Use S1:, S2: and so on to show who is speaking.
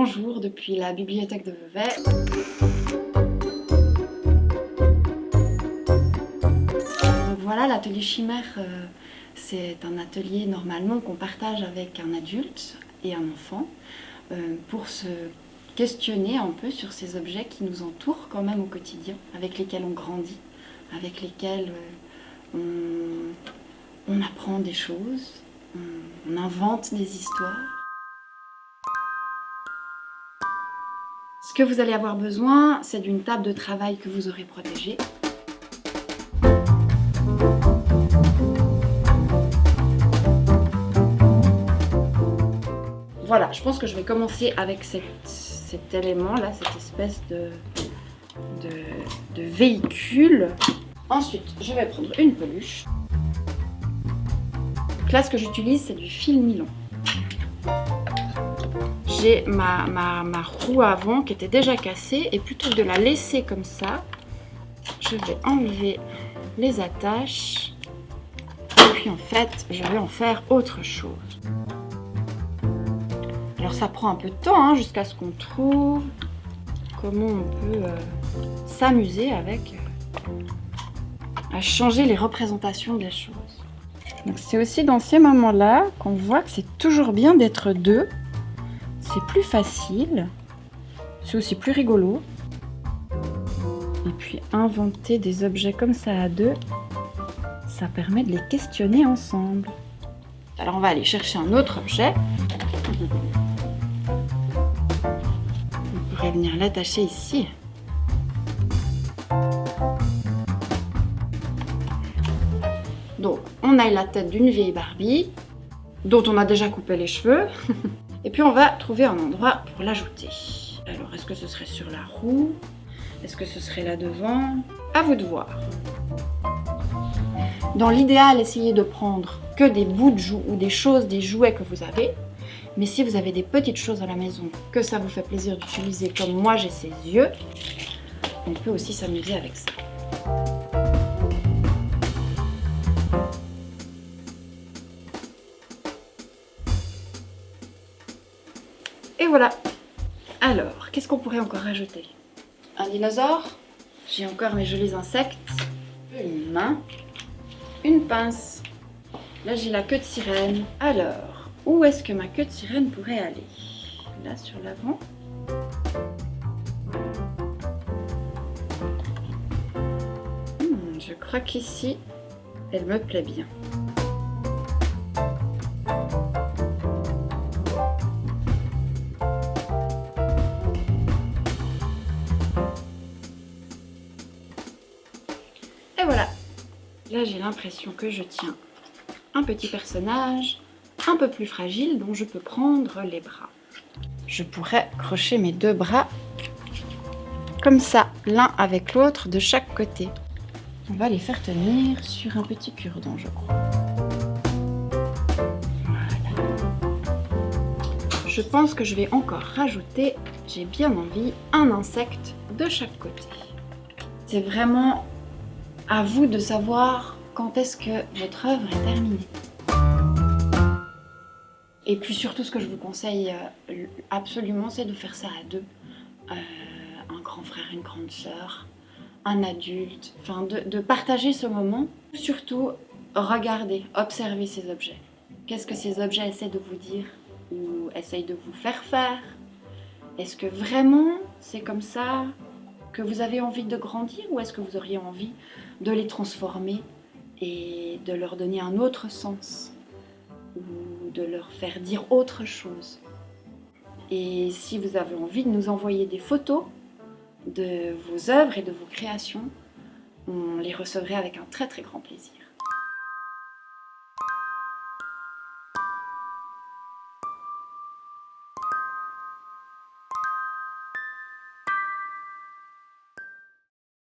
S1: Bonjour depuis la bibliothèque de Vevey. Donc voilà, l'atelier chimère, c'est un atelier normalement qu'on partage avec un adulte et un enfant pour se questionner un peu sur ces objets qui nous entourent quand même au quotidien, avec lesquels on grandit, avec lesquels on apprend des choses, on invente des histoires. Ce que vous allez avoir besoin, c'est d'une table de travail que vous aurez protégée. Voilà, je pense que je vais commencer avec cet élément-là, cette espèce de véhicule. Ensuite, je vais prendre une peluche. Donc là, ce que j'utilise, c'est du fil nylon. J'ai ma roue avant qui était déjà cassée et plutôt que de la laisser comme ça, je vais enlever les attaches et puis en fait, je vais en faire autre chose. Alors ça prend un peu de temps jusqu'à ce qu'on trouve comment on peut s'amuser avec à changer les représentations des choses. Donc c'est aussi dans ces moments-là qu'on voit que c'est toujours bien d'être deux. C'est plus facile, c'est aussi plus rigolo. Et puis inventer des objets comme ça à deux, ça permet de les questionner ensemble. Alors on va aller chercher un autre objet. On pourrait venir l'attacher ici. Donc on a la tête d'une vieille Barbie, dont on a déjà coupé les cheveux. Et puis on va trouver un endroit pour l'ajouter. Alors est-ce que ce serait sur la roue? Est-ce que ce serait là devant? À vous de voir. Dans l'idéal, essayez de prendre que des bouts de joues ou des choses, des jouets que vous avez. Mais si vous avez des petites choses à la maison que ça vous fait plaisir d'utiliser, comme moi j'ai ces yeux, on peut aussi s'amuser avec ça. Et voilà. Alors, qu'est-ce qu'on pourrait encore ajouter? Un dinosaure. J'ai encore mes jolis insectes. Une main. Une pince. Là, j'ai la queue de sirène. Alors, où est-ce que ma queue de sirène pourrait aller? Là, sur l'avant. Je crois qu'ici, elle me plaît bien. Et voilà. Là, j'ai l'impression que je tiens un petit personnage un peu plus fragile dont je peux prendre les bras. Je pourrais crocher mes deux bras comme ça, l'un avec l'autre de chaque côté. On va les faire tenir sur un petit cure-dent, je crois. Voilà. Je pense que je vais encore rajouter, j'ai bien envie, un insecte de chaque côté. C'est vraiment à vous de savoir quand est-ce que votre œuvre est terminée. Et puis surtout, ce que je vous conseille absolument, c'est de faire ça à deux. Un grand frère, une grande sœur, un adulte, enfin de partager ce moment. Surtout, regardez, observez ces objets. Qu'est-ce que ces objets essaient de vous dire ou essayent de vous faire faire? Est-ce que vraiment c'est comme ça que vous avez envie de grandir ou est-ce que vous auriez envie de les transformer et de leur donner un autre sens ou de leur faire dire autre chose? Et si vous avez envie de nous envoyer des photos de vos œuvres et de vos créations, on les recevrait avec un très très grand plaisir.